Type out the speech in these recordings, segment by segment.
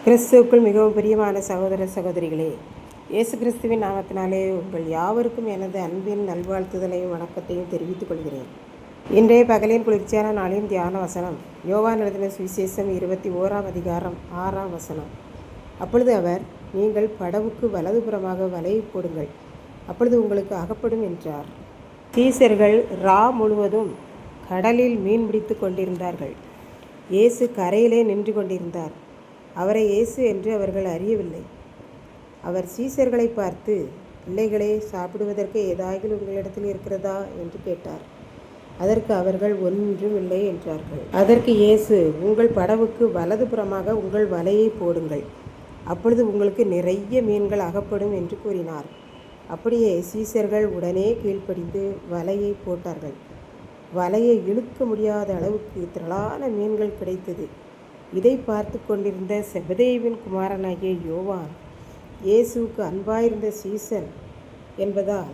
கிறிஸ்துவுக்குள் மிகவும் பிரியமான சகோதர சகோதரிகளே, இயேசு கிறிஸ்துவின் நாமத்தினாலே உங்கள் யாவருக்கும் எனது அன்பின் நல்வாழ்த்துதலையும் வணக்கத்தையும் தெரிவித்துக் கொள்கிறேன். இன்றைய பகலின் குளிர்ச்சியான நாளின் தியான வசனம் யோவான் எழுதின சுவிசேஷம் 21ஆம் அதிகாரம் 6ஆம் வசனம். அப்பொழுது அவர், நீங்கள் படவுக்கு வலதுபுறமாக வலையை போடுங்கள், அப்பொழுது உங்களுக்கு அகப்படும் என்றார். சீசர்கள் முழுவதும் கடலில் மீன் பிடித்து கொண்டிருந்தார்கள். இயேசு கரையிலே நின்று கொண்டிருந்தார். அவரை இயேசு என்று அவர்கள் அறியவில்லை. அவர் சீசர்களை பார்த்து, பிள்ளைகளே, சாப்பிடுவதற்கு ஏதாகிலும் உங்களிடத்தில் இருக்கிறதா என்று கேட்டார். அதற்கு அவர்கள் ஒன்றும் இல்லை என்றார்கள். அதற்கு இயேசு, உங்கள் படவுக்கு வலதுபுறமாக உங்கள் வலையை போடுங்கள், அப்பொழுது உங்களுக்கு நிறைய மீன்கள் அகப்படும் என்று கூறினார். அப்படியே சீசர்கள் உடனே கீழ்ப்படிந்து வலையை போட்டார்கள். வலையை இழுக்க முடியாத அளவுக்கு திரளான மீன்கள் கிடைத்தது. இதை பார்த்து கொண்டிருந்த செபதேயுவின் குமாரனாகிய யோவான் இயேசுவுக்கு அன்பாயிருந்த சீசன் என்பதால்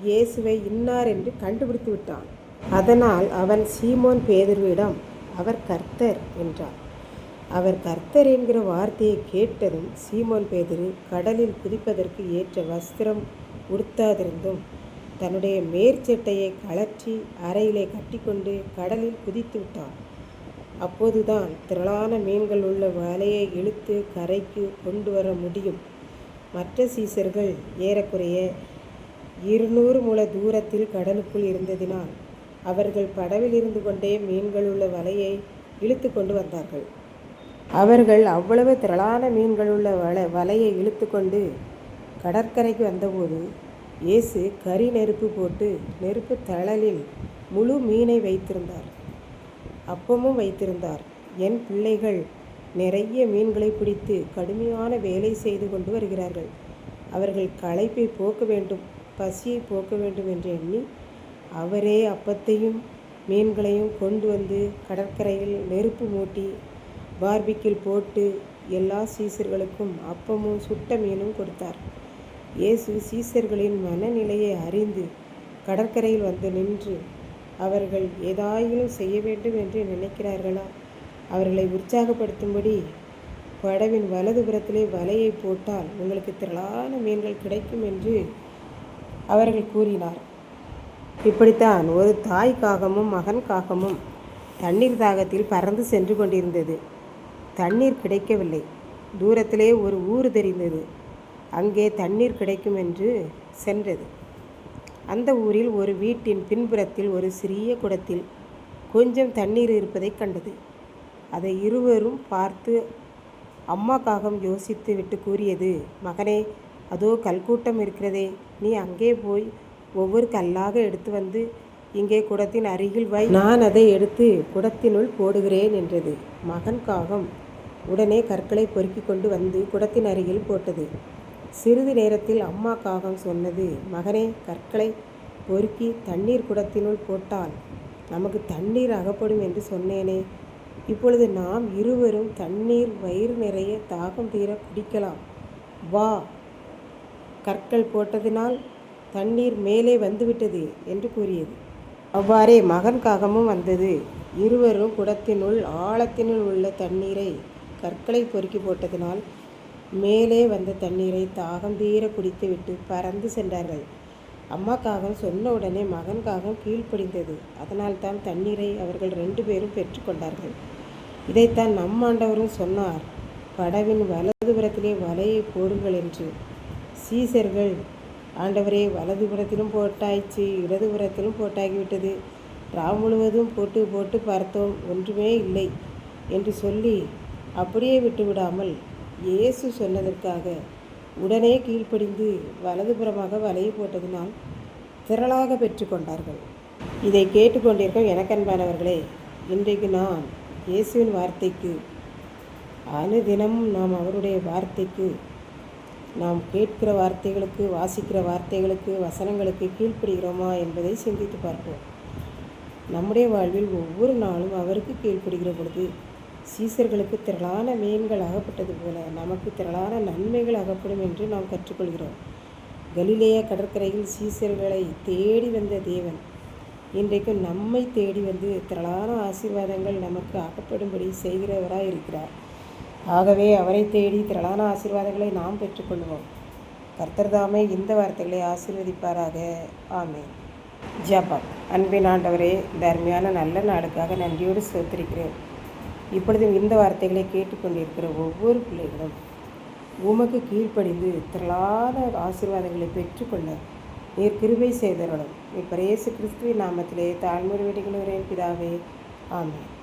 இயேசுவை இன்னார் என்று கண்டுபிடித்து விட்டான். அதனால் அவன் சீமோன் பேதுருவிடம், அவர் கர்த்தர் என்றான். அவர் கர்த்தர் என்கிற வார்த்தையை கேட்டதும் சீமோன் பேதுரு கடலில் குதிப்பதற்கு ஏற்ற வஸ்திரம் உடுத்தாதிருந்தும் தன்னுடைய மேற்சட்டையை கழற்றி அறையிலே கட்டிக்கொண்டு கடலில் குதித்து விட்டான். அப்போதுதான் திரளான மீன்கள் உள்ள வலையை இழுத்து கரைக்கு கொண்டு வர முடியும். மற்ற சீசர்கள் ஏறக்குறைய 200 முழ தூரத்தில் கடலுக்குள் இருந்ததினால் அவர்கள் படவில் இருந்து கொண்டே மீன்கள் உள்ள வலையை இழுத்து கொண்டு வந்தார்கள். அவர்கள் அவ்வளவு திரளான மீன்கள் உள்ள வலையை இழுத்து கொண்டு கடற்கரைக்கு வந்தபோது இயேசு கரி நெருப்பு போட்டு நெருப்பு தழலில் முழு மீனை வைத்திருந்தார், அப்பமும் வைத்திருந்தார். என் பிள்ளைகள் நிறைய மீன்களை பிடித்து கடுமையான வேலை செய்து கொண்டு வருகிறார்கள். அவர்கள் களைப்பை போக்க வேண்டும், பசியை போக்க வேண்டும் என்று எண்ணி அவரே அப்பத்தையும் மீன்களையும் கொண்டு வந்து கடற்கரையில் நெருப்பு மூட்டி பார்பிக்கில் போட்டு எல்லா சீசர்களுக்கும் அப்பமும் சுட்ட மீனும் கொடுத்தார். இயேசு சீசர்களின் மனநிலையை அறிந்து கடற்கரையில் வந்து நின்று, அவர்கள் ஏதாயிலும் செய்ய வேண்டும் என்று நினைக்கிறார்களா, அவர்களை உற்சாகப்படுத்தும்படி படவின் வலதுபுறத்திலே வலையை போட்டால் உங்களுக்கு திரளான மீன்கள் கிடைக்கும் என்று அவர்கள் கூறினார். இப்படித்தான் ஒரு தாய் காகமும் மகன் காகமும் தண்ணீர் தாகத்தில் பறந்து சென்று கொண்டிருந்தது. தண்ணீர் கிடைக்கவில்லை. தூரத்திலே ஒரு ஊர் தெரிந்தது. அங்கே தண்ணீர் கிடைக்கும் என்று சென்றது. அந்த ஊரில் ஒரு வீட்டின் பின்புறத்தில் ஒரு சிறிய குடத்தில் கொஞ்சம் தண்ணீர் இருப்பதை கண்டது. அதை இருவரும் பார்த்து அம்மா காகம் யோசித்து விட்டு கூறியது, மகனே, அதோ கல்கூட்டம் இருக்கிறதே, நீ அங்கே போய் ஒவ்வொரு கல்லாக எடுத்து வந்து இங்கே குடத்தின் அருகில் வை, நான் அதை எடுத்து குடத்தினுள் போடுகிறேன் என்றது. மகன் காகம் உடனே கற்களை பொறுக்கி கொண்டு வந்து குடத்தின் அருகில் போட்டது. சிறிது நேரத்தில் அம்மா காகம் சொன்னது, மகனே, கற்களை பொறுக்கி தண்ணீர் குடத்தினுள் போட்டால் நமக்கு தண்ணீர் அகப்படும் என்று சொன்னேனே, இப்பொழுது நாம் இருவரும் தண்ணீர் வயிறு நிறைய தாகம் தீர குடிக்கலாம், வா. கற்கள் போட்டதினால் தண்ணீர் மேலே வந்துவிட்டது என்று கூறியது. அவ்வாறே மகன் காகமும் வந்தது. இருவரும் குடத்தினுள் ஆழத்தினுள் உள்ள தண்ணீரை கற்களை பொறுக்கி போட்டதினால் மேலே வந்த தண்ணீரை தாகம் தீர குடித்துவிட்டு பறந்து சென்றார்கள். அம்மா காகம் சொன்ன உடனே மகன் காகம் கீழ்ப்படிந்தது. அதனால் தான் தண்ணீரை அவர்கள் 2 பேரும் பெற்றுக்கொண்டார்கள். இதைத்தான் நம் ஆண்டவரும் சொன்னார், படவின் வலதுபுறத்திலே வலையை போடுங்கள் என்று. சீசர்கள், ஆண்டவரே, வலதுபுறத்திலும் போட்டாயிற்று, இடதுபுறத்திலும் போட்டாகிவிட்டது, முழுவதும் போட்டு போட்டு பார்த்தோம், ஒன்றுமே இல்லை என்று சொல்லி அப்படியே விட்டுவிடாமல் இயேசு சொன்னதற்காக உடனே கீழ்ப்படிந்து வலதுபுறமாக வலையை போட்டதினால் திரளாக பெற்றுக்கொண்டார்கள். இதை கேட்டுக்கொண்டிருக்கும் எனக்கன்பானவர்களே, இன்றைக்கு நாம் இயேசுவின் வார்த்தைக்கு, அனுதினமும் நாம் அவருடைய வார்த்தைக்கு, நாம் கேட்கிற வார்த்தைகளுக்கு, வாசிக்கிற வார்த்தைகளுக்கு, வசனங்களுக்கு கீழ்ப்படுகிறோமா என்பதை சிந்தித்து பார்ப்போம். நம்முடைய வாழ்வில் ஒவ்வொரு நாளும் அவருக்கு கீழ்ப்படுகிற பொழுது சீசர்களுக்கு திரளான மீன்கள் அகப்பட்டது போல நமக்கு திரளான நன்மைகள் அகப்படும் என்று நாம் கற்றுக்கொள்கிறோம். கலிலேயா கடற்கரையில் சீசர்களை தேடி வந்த தேவன் இன்றைக்கு நம்மை தேடி வந்து திரளான ஆசீர்வாதங்கள் நமக்கு அகப்படும்படி செய்கிறவராய் இருக்கிறார். ஆகவே அவரை தேடி திரளான ஆசீர்வாதங்களை நாம் பெற்றுக்கொள்வோம். கர்த்தர் தாமே இந்த வார்த்தைகளை ஆசீர்வதிப்பாராக. ஆமென். ஜெபம். அன்பின் ஆண்டவரே, இந்த அருமையான நல்ல நாளுக்காக நன்றியோடு ஸ்தோத்திரிக்கிறேன். இப்பொழுதும் இந்த வார்த்தைகளை கேட்டுக்கொண்டிருக்கிற ஒவ்வொரு பிள்ளைகளும் உமக்கு கீழ்ப்படிந்து திரளான ஆசீர்வாதங்களை பெற்றுக்கொள்ள நீர் கிருபை செய்தருளும். இப்ப இயேசு கிறிஸ்துவின் நாமத்திலே தாழ்மையோடு வேண்டிக் கொள்கிறேன் பிதாவே. ஆமென்.